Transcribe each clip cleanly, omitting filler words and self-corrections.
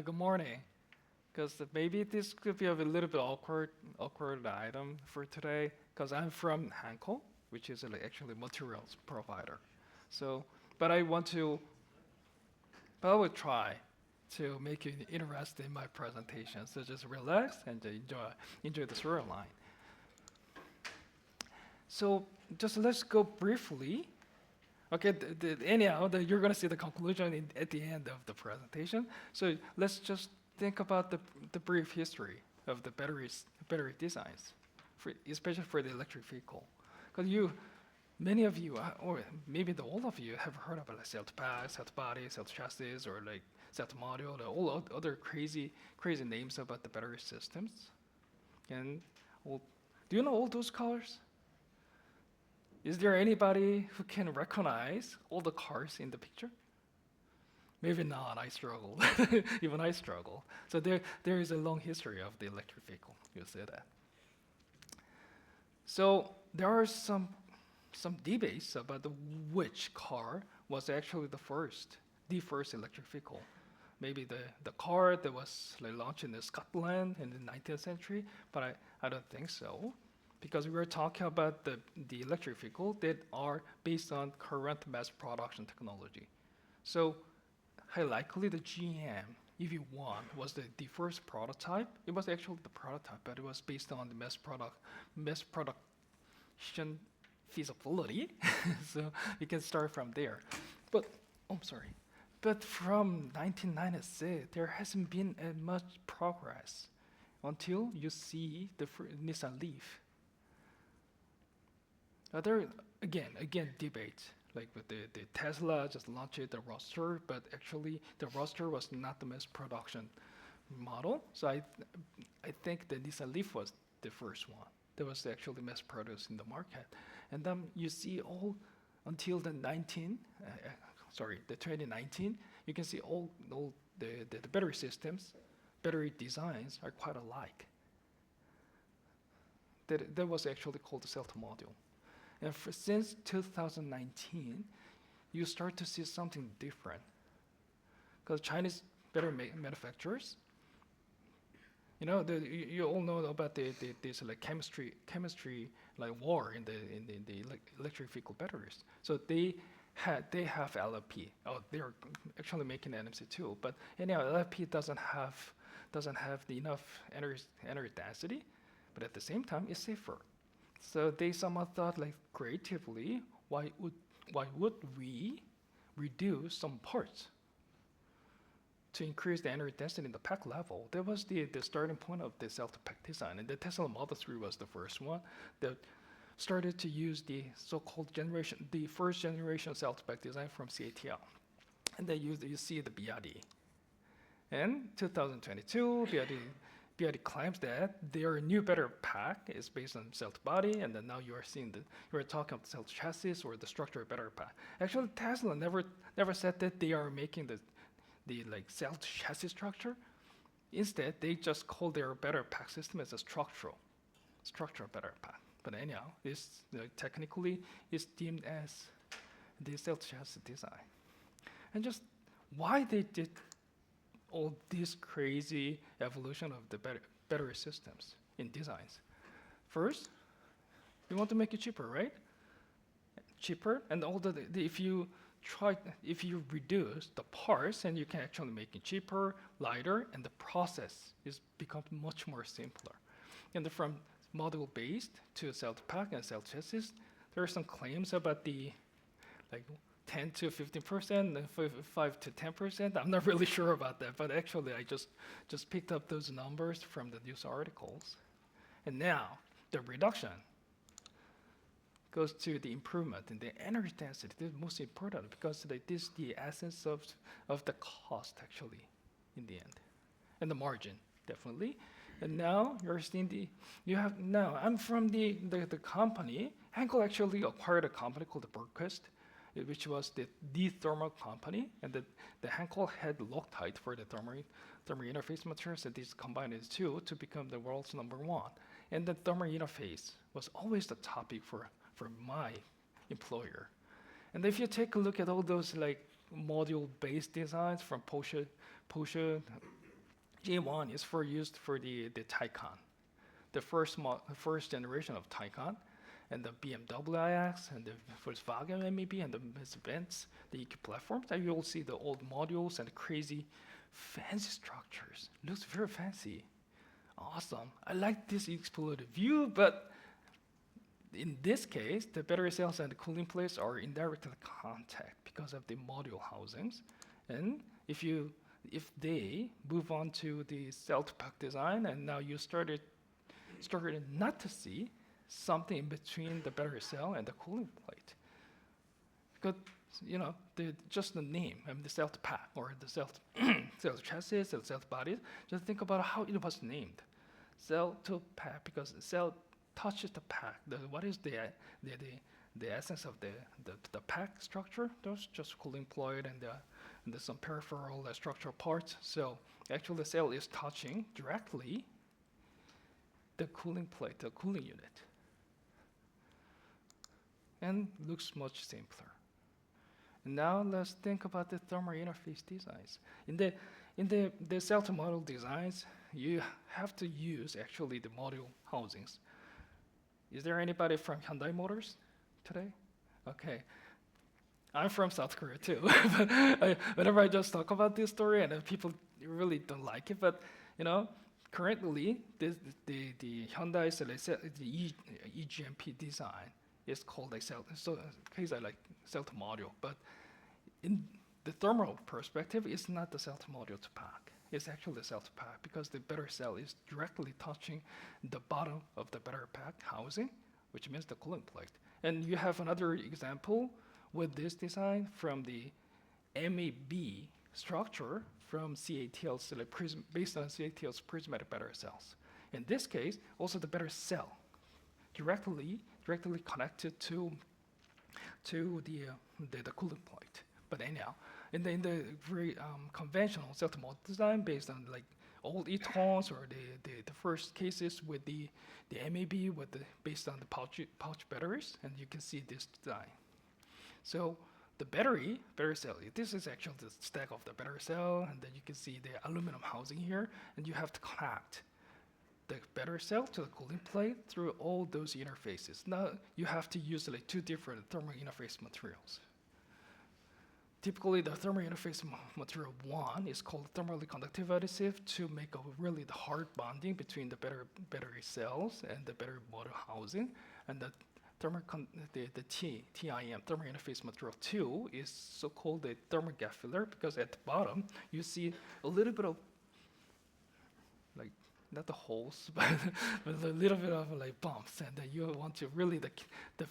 Good morning. Because maybe this could be a little bit awkward item for today. Because I'm from Henkel, which is actually materials provider. So, but I want to, but I will try to make you interested in my presentation. So just relax and enjoy the storyline. So just let's go briefly. Okay, anyhow, you're going to see the conclusion at the end of the presentation. So let's just think about the brief history of the battery designs, especially for the electric vehicle. Because many of you, or maybe all of you, have heard about like cell to pack, cell to body, cell to chassis, or like cell to module, all other crazy names about the battery systems. And do you know all those colors? Is there anybody who can recognize all the cars in the picture? Maybe not, I struggle. Even I struggle. So there is a long history of the electric vehicle, you'll see that. So there are some debates about which car was actually the first electric vehicle. Maybe the car that was like launched in Scotland in the 19th century, but I don't think so. Because we are talking about the electric vehicle that are based on current mass production technology. So highly likely the GM EV1 was the first prototype. It was actually the prototype, but it was based on the mass production feasibility. So you can start from there. But But from 1996, there hasn't been much progress until you see the Nissan Leaf. There again debate, like with the Tesla just launched the Roadster, but actually the Roadster was not the mass production model. So I think the Nissan Leaf was the first one that was actually mass produced in the market. And then you see all until the 2019, you can see all the battery systems, battery designs are quite alike. That was actually called the cell to module. And since 2019, you start to see something different. Because Chinese battery manufacturers, you all know about this like chemistry like war in the electric vehicle batteries. So they have LFP. Oh, they are actually making NMC too. But anyhow, LFP doesn't have the enough energy density, but at the same time, it's safer. So they somehow thought like creatively, why would we reduce some parts to increase the energy density in the pack level? That was the starting point of the cell to pack design. And the Tesla Model 3 was the first one that started to use the so-called the first generation cell to pack design from CATL. And they you see the BRD. And 2022, BRD claims that their new better pack is based on cell to body, and then now you are talking about cell to chassis or the structure better pack. Actually, Tesla never said that they are making the like cell to chassis structure. Instead, they just call their better pack system as a structural better pack. But anyhow, this technically is deemed as the cell to chassis design. And just why they did all this crazy evolution of the battery systems in designs. First, we want to make it cheaper, right? Cheaper, and if you reduce the parts, and you can actually make it cheaper, lighter, and the process is become much more simpler. And from module based to cell to pack and cell to chassis, there are some claims about the 10 to 15%, and 5 to 10%. I'm not really sure about that, but actually I just picked up those numbers from the news articles. And now the reduction goes to the improvement in the energy density. This is most important because this is the essence of the cost actually in the end, and the margin definitely. And now you're seeing I'm from the company. Henkel actually acquired a company called the Burquist, which was the thermal company, and the Henkel had Loctite for the thermal interface materials, and these combined the two to become the world's #1. And the thermal interface was always the topic for my employer. And if you take a look at all those like module-based designs from Porsche G1 is used for the Taycan, the first generation of Taycan, and the BMW iX, and the Volkswagen maybe, and the Mercedes-Benz, the EQ platforms. And you'll see the old modules and crazy, fancy structures. Looks very fancy, awesome. I like this exploded view, but in this case, the battery cells and the cooling plates are in direct contact because of the module housings. And if they move on to the cell-to-pack design, and now you started not to see something in between the battery cell and the cooling plate. Because, just the name, the cell-to-pack, or the cell-to-chassis, cell-to-bodies, just think about how it was named. Cell-to-pack, because cell touches the pack. What is the essence of the pack structure? Those just cooling plate and there's some peripheral structural parts. So actually the cell is touching directly the cooling plate, the cooling unit. And looks much simpler. Now let's think about the thermal interface designs. In the cell to module designs, you have to use actually the module housings. Is there anybody from Hyundai Motors today? Okay. I'm from South Korea too. But whenever I just talk about this story, and people really don't like it, but currently the Hyundai's the EGMP design is called a cell. So case I like cell to module, but in the thermal perspective, it's not the cell to module to pack. It's actually the cell to pack because the battery cell is directly touching the bottom of the battery pack housing, which means the cooling plate. And you have another example with this design from the MAB structure from CATL's based on CATL's prismatic battery cells. In this case, also the battery cell directly connected to the cooling plate. But anyhow, in the very conventional cell to module design based on like old e-tons or the first cases with the MAB based on the pouch batteries, and you can see this design. So the battery cell, this is actually the stack of the battery cell, and then you can see the aluminum housing here, and you have to connect the battery cell to the cooling plate through all those interfaces. Now you have to use like two different thermal interface materials. Typically, the thermal interface material 1 is called thermally conductive adhesive to make a really the hard bonding between the battery cells and the battery module housing. And the TIM, thermal interface material 2, is so-called the thermal gap filler because at the bottom you see a little bit of like not the holes, but a little bit of like bumps, and then you want to really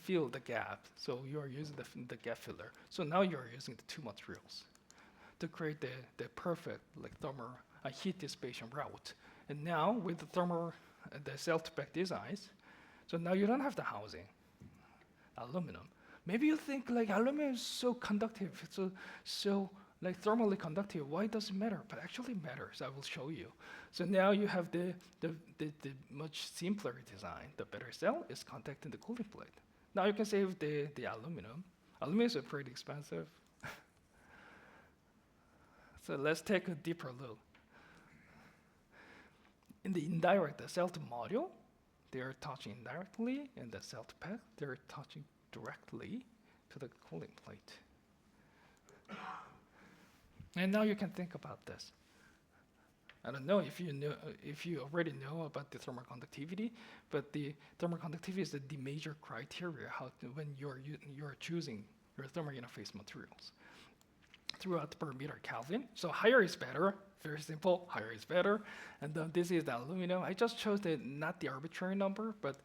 fill the gap. So you are using the gap filler. So now you are using the two materials to create the perfect like thermal heat dissipation route. And now with the cell to pack designs, so now you don't have the housing, aluminum. Maybe you think like aluminum is so conductive, so like thermally conductive, why does it matter? But actually matters, I will show you. So now you have the much simpler design. The battery cell is contacting the cooling plate. Now you can save the aluminum. Aluminum is pretty expensive. So let's take a deeper look. In the indirect, the cell to module, they are touching indirectly, and the cell to pack, they're touching directly to the cooling plate. And now you can think about this. I don't know if you already know about the thermal conductivity, but the thermal conductivity is the major criteria when you're choosing your thermal interface materials throughout per meter Kelvin. So higher is better. Very simple. Higher is better. And then this is the aluminum. I just chose not the arbitrary number, but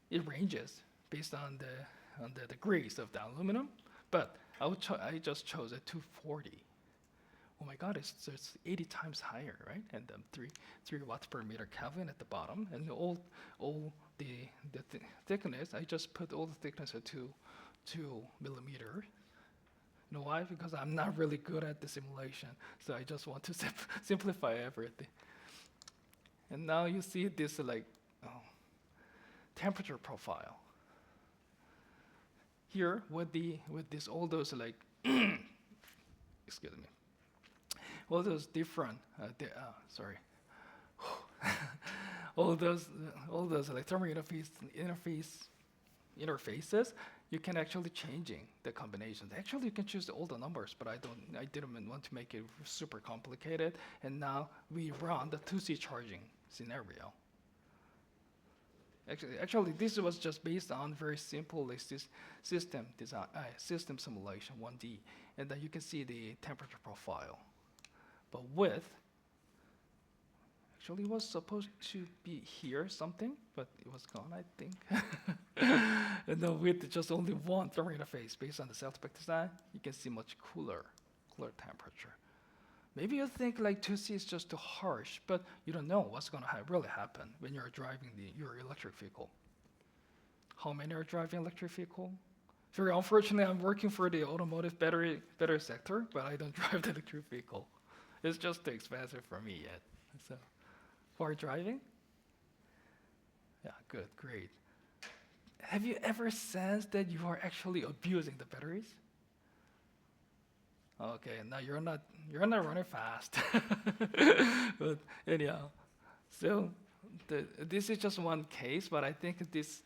it ranges based on the grades of the aluminum. But I just chose a 240. Oh my God, it's 80 times higher, right? And 3 watts per meter Kelvin at the bottom, and all the thickness. I just put all the thickness at 2 millimeters. You know why? Because I'm not really good at the simulation, so I just want to simplify everything. And now you see this temperature profile. Here with all those excuse me. all those different, sorry, all those like thermal interfaces, you can actually changing the combinations. Actually, you can choose all the numbers, but I didn't want to make it super complicated. And now we run the 2C charging scenario. Actually, this was just based on very simple system design, system simulation, 1D, and then you can see the temperature profile. But width, actually, was supposed to be here something, but it was gone, I think. And then with just only one thermal interface based on the cell-to-pack design, you can see much cooler temperature. Maybe you think like 2C is just too harsh, but you don't know what's going to really happen when you're driving your electric vehicle. How many are driving electric vehicle? Very unfortunately, I'm working for the automotive battery sector, but I don't drive the electric vehicle. It's just too expensive for me yet. So, for driving? Yeah, good, great. Have you ever sensed that you are actually abusing the batteries? Okay, now you're not running fast. But anyhow, so this is just one case, but I think this,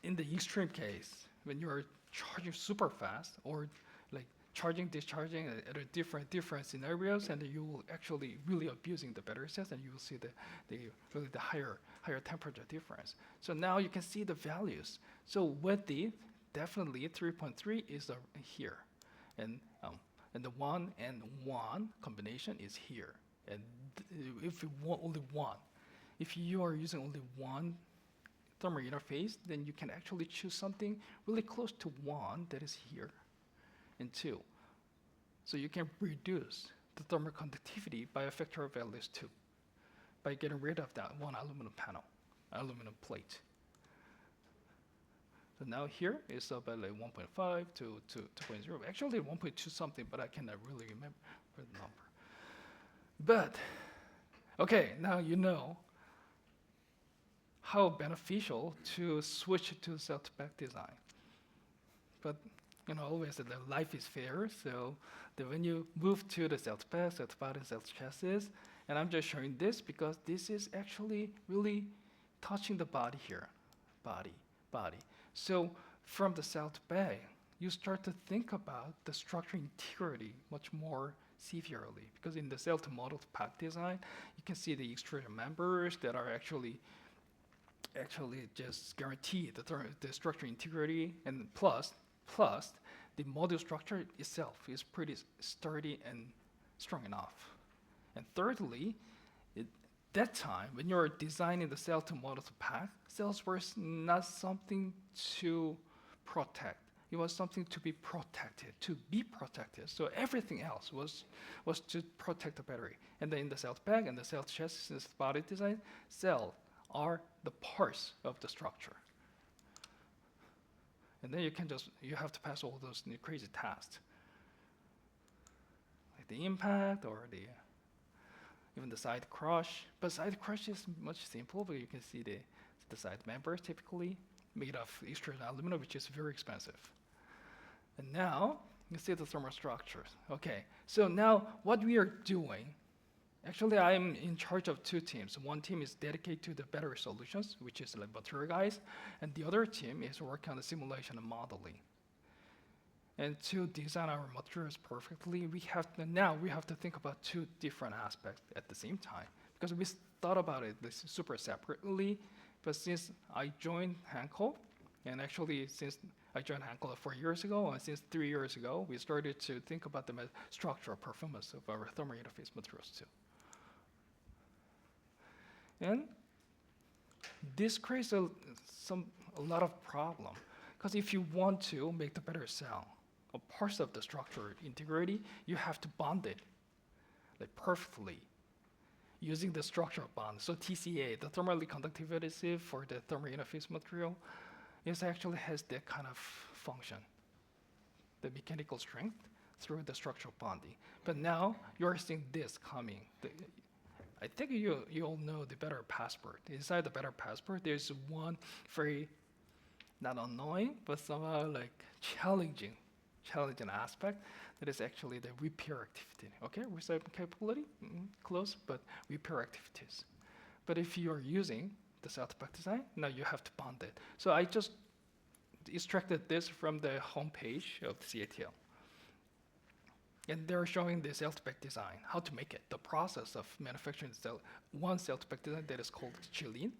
in the extreme case, when you're charging super fast or like charging, discharging at a different scenarios, and you will actually really abusing the battery cells, and you will see the higher temperature difference. So now you can see the values. So with the definitely 3.3 is here, and the 1 and 1 combination is here. And if you want only one, if you are using only one thermal interface, then you can actually choose something really close to 1 that is here, and 2. So you can reduce the thermal conductivity by a factor of at least 2 by getting rid of that one aluminum plate. So now here is about like 1.5 to 2.0. Actually 1.2 something, but I cannot really remember the number. But, okay, now you know how beneficial to switch to cell-to-pack design. But always the life is fair, so when you move to the cell-to-pack, cell-to-body, cell-to-chassis, and I'm just showing this because this is actually really touching the body here, body. So from the cell-to-pack, you start to think about the structural integrity much more severely, because in the cell-to-model pack design, you can see the extrusion members that are actually just guarantee the structural integrity, and plus the module structure itself is pretty sturdy and strong enough. And thirdly, that time when you're designing the cell to model to pack, cells were not something to protect. It was something to be protected. So everything else was to protect the battery. And then in the cell to pack and the cell to chassis body design, cells are the parts of the structure. And then you have to pass all those crazy tests, like the impact or even the side crush. But side crush is much simple, but you can see the side members typically made of extrusion aluminum, which is very expensive. And now you see the thermal structures. Okay, so now what we are doing, actually I'm in charge of 2 teams. One team is dedicated to the battery solutions, which is like material guys, and the other team is working on the simulation and modeling. And to design our materials perfectly, we have to think about 2 different aspects at the same time, because we thought about it super separately. But since I joined Henkel, and actually since I joined Henkel 4 years ago, and since 3 years ago, we started to think about the structural performance of our thermal interface materials too. And this creates a lot of problem, because if you want to make the better cell, a part of the structure integrity, you have to bond it like perfectly using the structural bond. So TCA, the thermally conductive adhesive for the thermal interface material, it actually has that kind of function, the mechanical strength through the structural bonding. But now you're seeing this coming. I think you all know the better passport. Inside the better passport, there's one very, not annoying, but somehow like challenging challenging aspect. That is actually the repair activity. Okay, recycling capability, close, but repair activities. But if you are using the cell-to-pack design, now you have to bond it. So I just extracted this from the homepage of the CATL. And they're showing the cell-to-pack design, how to make it, the process of manufacturing one cell-to-pack design that is called Chilin.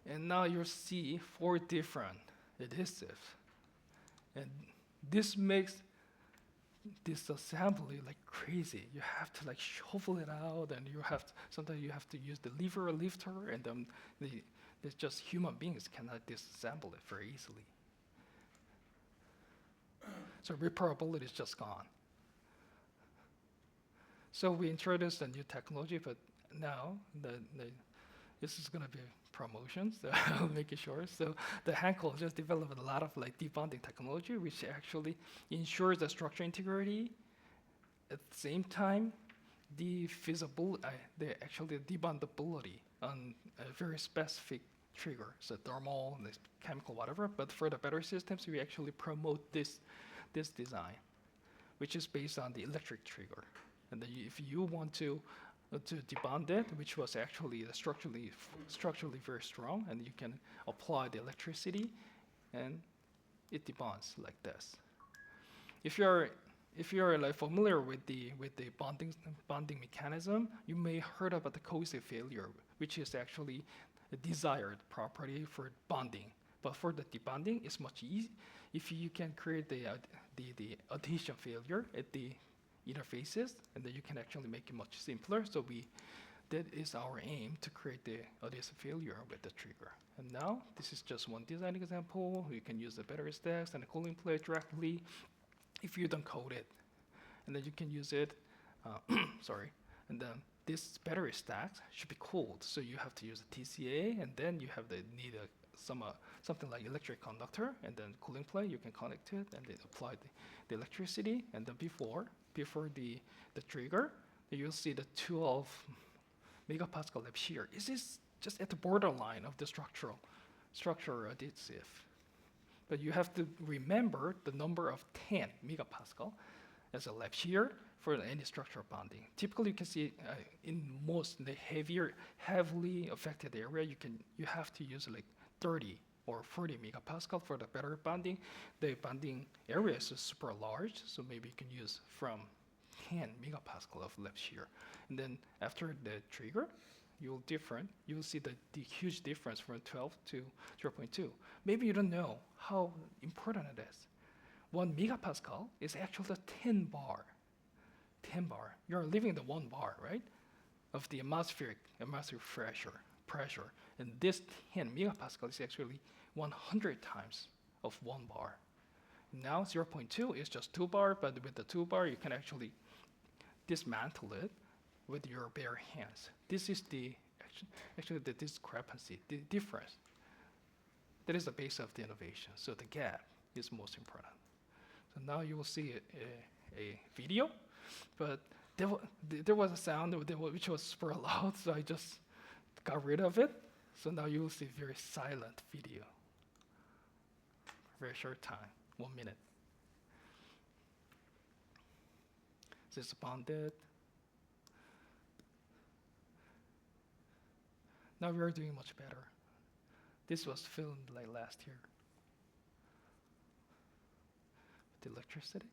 And now you see 4 different adhesives. And this makes this assembly like crazy. You have to like shovel it out, and sometimes you have to use the lever or lifter, and then it's just human beings cannot disassemble it very easily. So repairability is just gone. So we introduced a new technology, but now this is going to be promotion, so I'll make it short. So the Henkel just developed a lot of like debonding technology, which actually ensures the structure integrity. At the same time, the debondability on a very specific trigger, so thermal, chemical, whatever. But for the battery systems, we actually promote this design, which is based on the electric trigger. And then if you want to debond it, which was actually structurally very strong, and you can apply the electricity, and it debonds like this. If you're like familiar with the bonding mechanism, you may heard about the cohesive failure, which is actually a desired property for bonding. But for the debonding, it's much easier if you can create the adhesion failure at the interfaces, and then you can actually make it much simpler. So that is our aim, to create the adhesive failure with the trigger. And now this is just one design example. You can use the battery stacks and the cooling plate directly if you don't coat it, and then you can use it. Sorry, and then this battery stacks should be cooled. So you have to use a TCA, and then you have need something like electric conductor, and then cooling plate. You can connect it and then apply the electricity, and then before the trigger, you'll see the 12 megapascal lab shear. This is just at the borderline of the structural adhesive. But you have to remember the number of 10 megapascal as a lab shear for any structural bonding. Typically, you can see in most the heavily affected area, you have to use like 30 or 40 megapascal for the battery bonding. The bonding area is super large, so maybe you can use from 10 megapascal of lab shear. And then after the trigger, you'll see the huge difference from 12 to 0.2. Maybe you don't know how important it is. 1 megapascal is actually 10 bar. 10 bar. You're living the 1 bar, right? Of the atmospheric pressure. And this 10 megapascal is actually 100 times of 1 bar. Now 0.2 is just 2 bar, but with the 2 bar, you can actually dismantle it with your bare hands. This is actually the discrepancy, the difference. That is the base of the innovation. So the gap is most important. So now you will see a video, but there was a sound which was super loud, so I just got rid of it. So now you will see very silent video. Very short time, 1 minute. This is bonded. Now we are doing much better. This was filmed like last year. With electricity.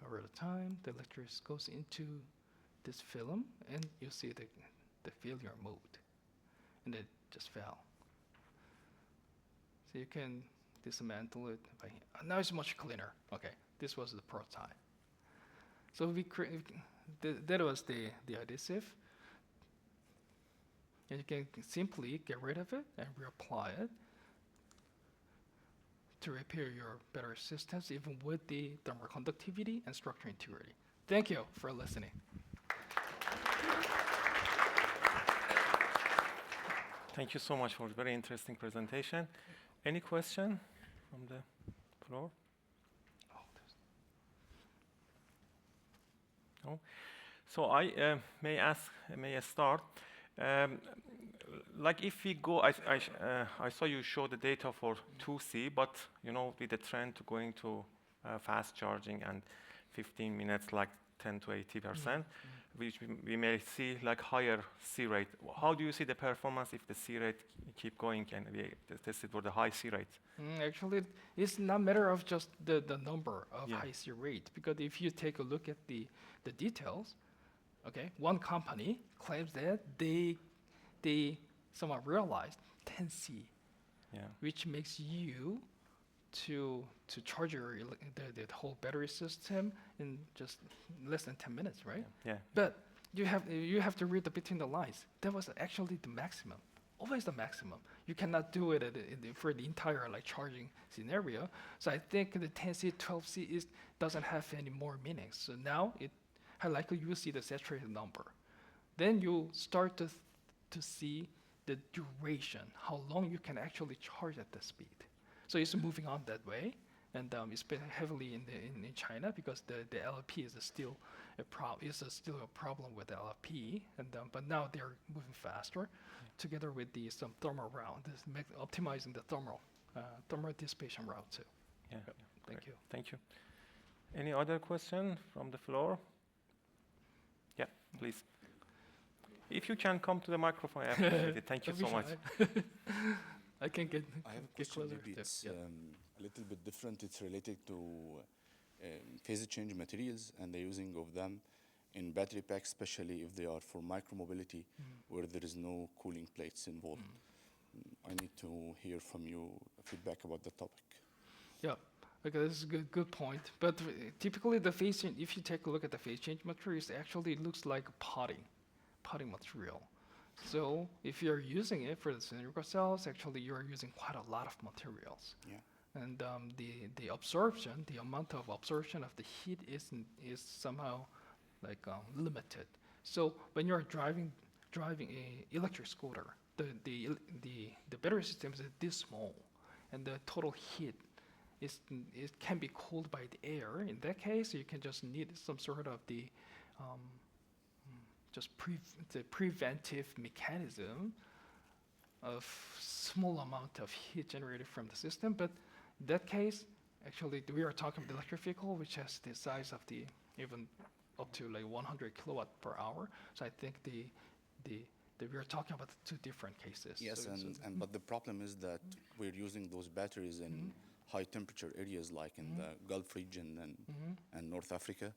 Over the time, the electricity goes into this film, and you see the failure mode, and it just fell. So you can dismantle it by hand. Now it's much cleaner. Okay, this was the prototype. So that was the adhesive. And you can simply get rid of it and reapply it to repair your battery systems, even with the thermal conductivity and structure integrity. Thank you for listening. Thank you so much for a very interesting presentation. Any question from the floor? No? So I may I start. Um, like if we go, I saw you show the data for 2C, but you know, with the trend to going to fast charging and 15 minutes, like 10 to 80%, which we may see like higher C rate. How do you see the performance if the C rate keep going and we test it for the high C rate? Actually, it's not a matter of just the number of Yeah. high C rate, because if you take a look at the details, okay, one company claims that they somehow realized 10C, Yeah. which makes you to charge the whole battery system in just less than 10 minutes, right? Yeah. But you have to read between the lines. That was actually the maximum, always the maximum. You cannot do it for the entire like charging scenario. So I think the 10C, 12C doesn't have any more meaning. So now how likely you will see the saturated number. Then you start to see the duration, how long you can actually charge at the speed. So it's moving on that way, and it's been heavily in China because the LFP is still a problem with LFP, and but now they're moving faster, together with some thermal route, optimizing the thermal dissipation route too. Yeah. Yep. Thank you. Thank you. Any other question from the floor? Yeah, please. If you can come to the microphone, I appreciate it. Thank you so much. I can get I have a get question, closer. maybe it's a little bit different. It's related to phase change materials and the using of them in battery packs, especially if they are for micromobility, where there is no cooling plates involved. I need to hear from you feedback about the topic. Yeah, okay, this is a good point. But typically, the phase change, if you take a look at the phase change materials, it actually looks like potting material. So if you're using it for the cylindrical cells, actually you're using quite a lot of materials. Yeah. And the absorption, the amount of absorption of the heat is somehow like limited. So when you're driving a electric scooter, the battery system is this small, and the total heat it can be cooled by the air. In that case, you can just need some sort of the preventive mechanism of small amount of heat generated from the system. But in that case, actually, we are talking about the electric vehicle, which has the size of even up to like 100 kilowatt per hour. So I think we are talking about two different cases. Yes, but the problem is that we're using those batteries in high temperature areas like in the Gulf region and North Africa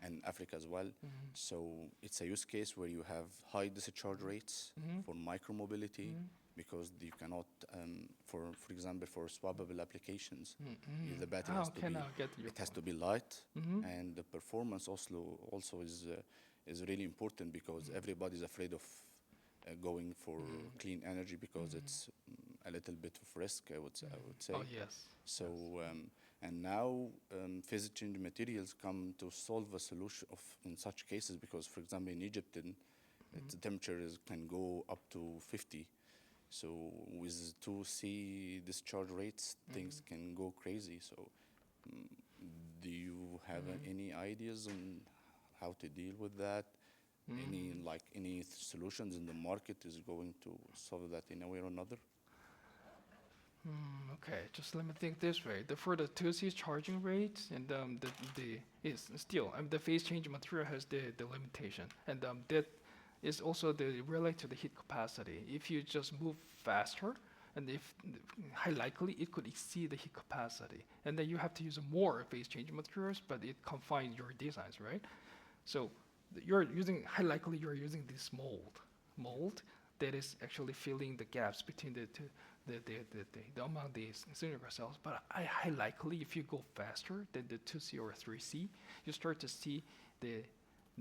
and Africa as well. So it's a use case where you have high discharge rates for micromobility because you cannot, for example, for swappable applications, the battery has to be light, and the performance also is really important because everybody's afraid of going for clean energy because it's a little bit of risk, I would say. Oh, yes. So, and now phase change materials come to solve a solution in such cases because, for example, in Egypt, the temperature can go up to 50. So with 2C discharge rates, things can go crazy. So do you have any ideas on how to deal with that? Any solutions in the market is going to solve that in a way or another? Okay, just let me think this way. For the 2C charging rate, and the phase change material has the limitation, and that is also related to the heat capacity. If you just move faster, and if high likely it could exceed the heat capacity, and then you have to use more phase change materials, but it confines your designs, right? So you're using this mold that is actually filling the gaps between among these cylindrical cells. But high likely, if you go faster than the 2C or 3C, you start to see the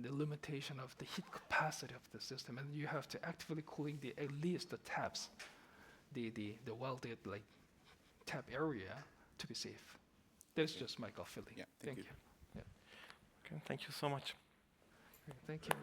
limitation of the heat capacity of the system, and you have to actively cooling at least the taps, the welded like tap area to be safe. That's just my gut feeling. Yeah, Thank you. Okay, thank you so much. Thank you.